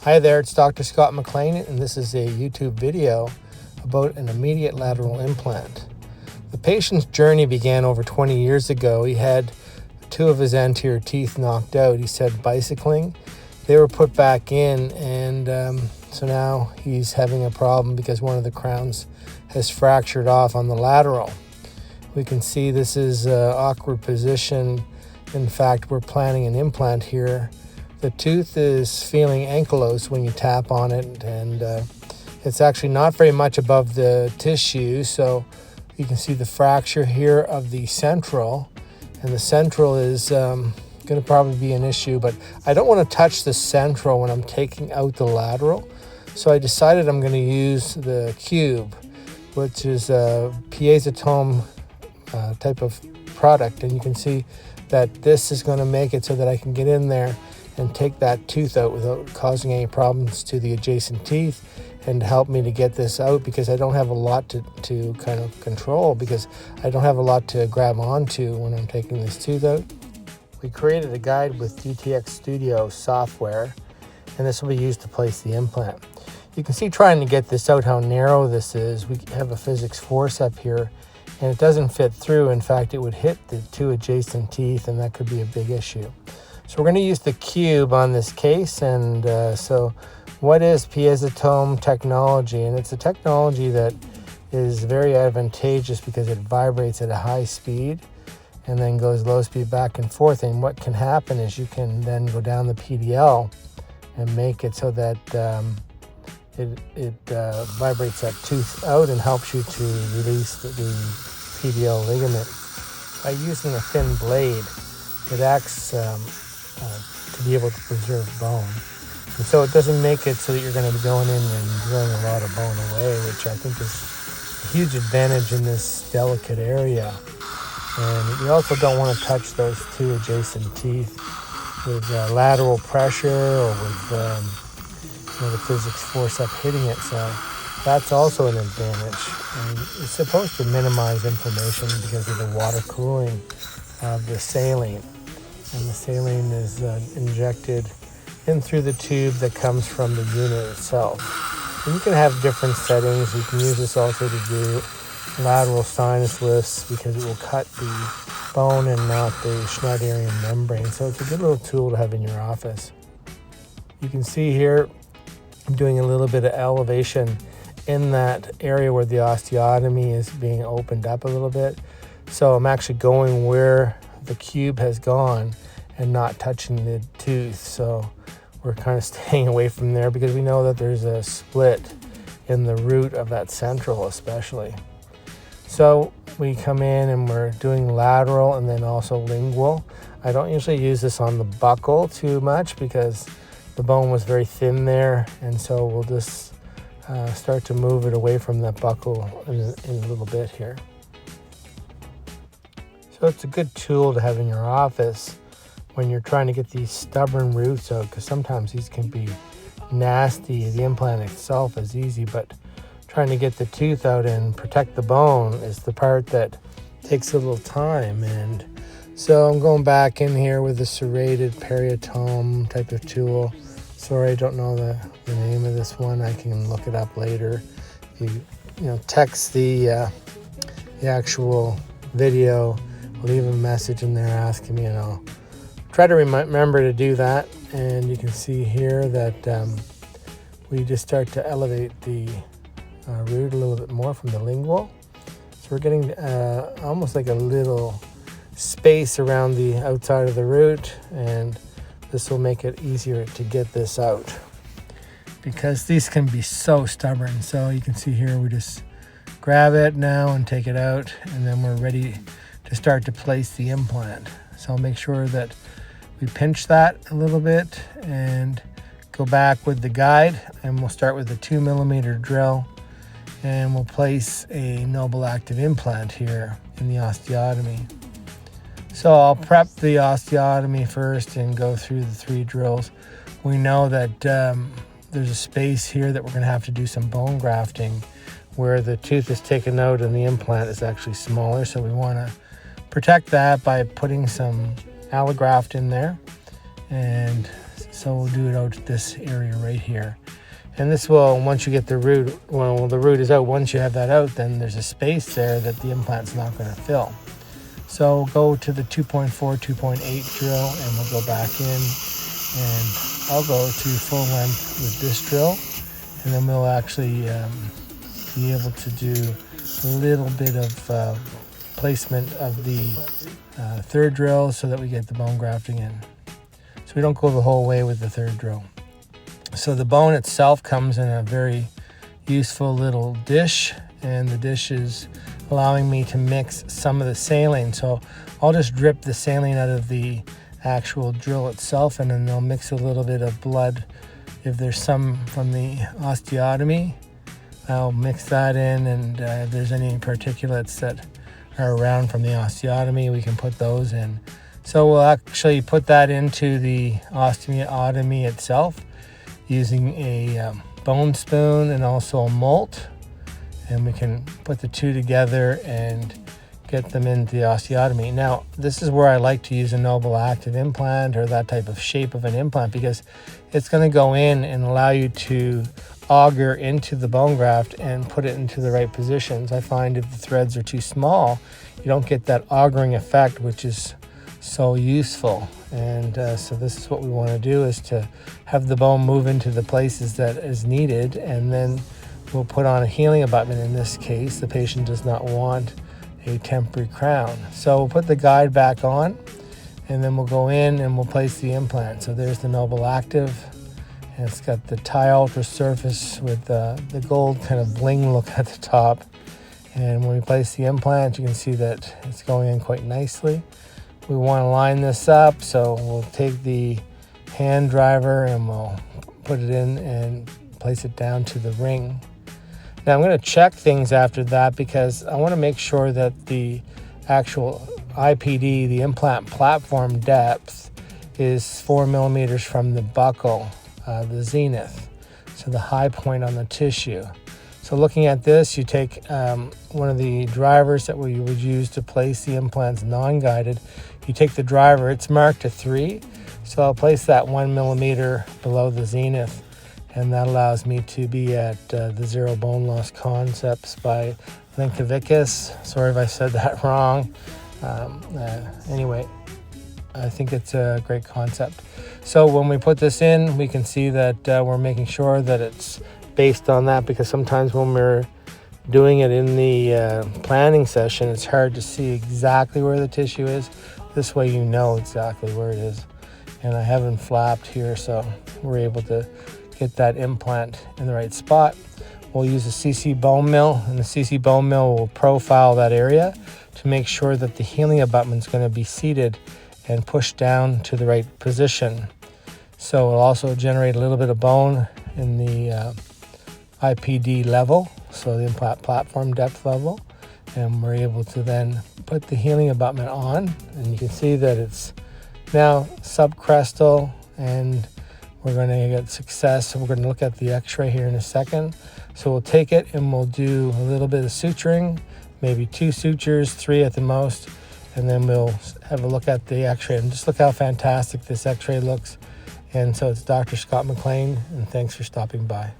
Hi there, it's Dr. Scott Maclean, and this is a YouTube video about an immediate lateral implant. The patient's journey began over 20 years ago. He had two of his anterior teeth knocked out. He said bicycling. They were put back in, and so now he's having a problem because one of the crowns has fractured off on the lateral. We can see this is an awkward position. In fact, we're planning an implant here. The tooth is feeling ankylosed when you tap on it, and it's actually not very much above the tissue, so you can see the fracture here of the central, and the central is going to probably be an issue, but I don't want to touch the central when I'm taking out the lateral, so I decided I'm going to use the cube, which is a Piezotome type of product, and you can see that this is going to make it so that I can get in there and take that tooth out without causing any problems to the adjacent teeth, and help me to get this out because I don't have a lot to kind of control, because I don't have a lot to grab onto when I'm taking this tooth out. We created a guide with DTX Studio software, and this will be used to place the implant. You can see trying to get this out how narrow this is. We have a physics forceps here, and it doesn't fit through. In fact, it would hit the two adjacent teeth, and that could be a big issue. So we're going to use the cube on this case, and so what is Piezotome technology? And it's a technology that is very advantageous because it vibrates at a high speed and then goes low speed back and forth. And what can happen is you can then go down the PDL and make it so that it vibrates that tooth out and helps you to release the PDL ligament. By using a thin blade, it acts to be able to preserve bone. And so it doesn't make it so that you're going to be going in and drilling a lot of bone away, which I think is a huge advantage in this delicate area. And you also don't want to touch those two adjacent teeth with lateral pressure or with the physics forceps hitting it. So that's also an advantage. And it's supposed to minimize inflammation because of the water cooling of the saline. And the saline is injected in through the tube that comes from the unit itself. And you can have different settings. You can use this also to do lateral sinus lifts because it will cut the bone and not the Schneiderian membrane. So it's a good little tool to have in your office. You can see here I'm doing a little bit of elevation in that area where the osteotomy is being opened up a little bit. So I'm actually going where the cube has gone and not touching the tooth. So we're kind of staying away from there because we know that there's a split in the root of that central especially. So we come in and we're doing lateral and then also lingual. I don't usually use this on the buccal too much because the bone was very thin there, and so we'll just start to move it away from that buccal in a little bit here. So it's a good tool to have in your office when you're trying to get these stubborn roots out, because sometimes these can be nasty. The implant itself is easy, but trying to get the tooth out and protect the bone is the part that takes a little time. And so I'm going back in here with a serrated periodontal type of tool. Sorry, I don't know the name of this one. I can look it up later. You text the actual video, leave a message in there asking me, and I'll try to remember to do that. And you can see here that we just start to elevate the root a little bit more from the lingual. So we're getting almost like a little space around the outside of the root, and this will make it easier to get this out because these can be so stubborn. So you can see here we just grab it now and take it out, and then we're ready to start to place the implant. So I'll make sure that we pinch that a little bit and go back with the guide, and we'll start with a 2mm drill, and we'll place a noble active implant here in the osteotomy. So I'll prep the osteotomy first and go through the 3 drills. We know that there's a space here that we're going to have to do some bone grafting where the tooth is taken out and the implant is actually smaller. So we want to protect that by putting some allograft in there and So we'll do it out to this area right here. And this will, once you get the root, well, the root is out, once you have that out, then there's a space there that the implant's not going to fill. So go to the 2.4, 2.8 drill, and we'll go back in, and I'll go to full length with this drill, and then we'll actually be able to do a little bit of placement of the third drill so that we get the bone grafting in. So we don't go the whole way with the third drill. So the bone itself comes in a very useful little dish, and the dish is allowing me to mix some of the saline. So I'll just drip the saline out of the actual drill itself, and then I'll mix a little bit of blood. If there's some from the osteotomy, I'll mix that in, and if there's any particulates that are around from the osteotomy, we can put those in. So we'll actually put that into the osteotomy itself using a bone spoon and also a molt, and we can put the two together and get them into the osteotomy. Now, this is where I like to use a noble active implant or that type of shape of an implant, because it's going to go in and allow you to auger into the bone graft and put it into the right positions. I find if the threads are too small, you don't get that augering effect, which is so useful. And so this is what we want to do, is to have the bone move into the places that is needed, and then we'll put on a healing abutment. In this case, the patient does not want a temporary crown. So we'll put the guide back on, and then we'll go in and we'll place the implant. So there's the Noble Active, and it's got the tie ultra surface with the gold kind of bling look at the top. And when we place the implant, you can see that it's going in quite nicely. We want to line this up, so we'll take the hand driver and we'll put it in and place it down to the ring. Now I'm going to check things after that, because I want to make sure that the actual IPD, the implant platform depth, is 4 millimeters from the buccal, the zenith, so the high point on the tissue. So looking at this, you take one of the drivers that we would use to place the implants non-guided. You take the driver, it's marked to 3, so I'll place that 1 millimeter below the zenith, and that allows me to be at the zero bone loss concepts by Linkavicus. Sorry if I said that wrong. Anyway, I think it's a great concept. So when we put this in, we can see that we're making sure that it's based on that, because sometimes when we're doing it in the planning session, it's hard to see exactly where the tissue is. This way you know exactly where it is. And I haven't flapped here, so we're able to get that implant in the right spot. We'll use a CC bone mill, and the CC bone mill will profile that area to make sure that the healing abutment is going to be seated and pushed down to the right position. So it'll also generate a little bit of bone in the IPD level, so the implant platform depth level, and we're able to then put the healing abutment on, and you can see that it's now subcrestal, and we're going to get success. So we're going to look at the x-ray here in a second. So we'll take it and we'll do a little bit of suturing, maybe 2 sutures, 3 at the most, and then we'll have a look at the x-ray, and just look how fantastic this x-ray looks. And so it's Dr. Scott Maclean, and thanks for stopping by.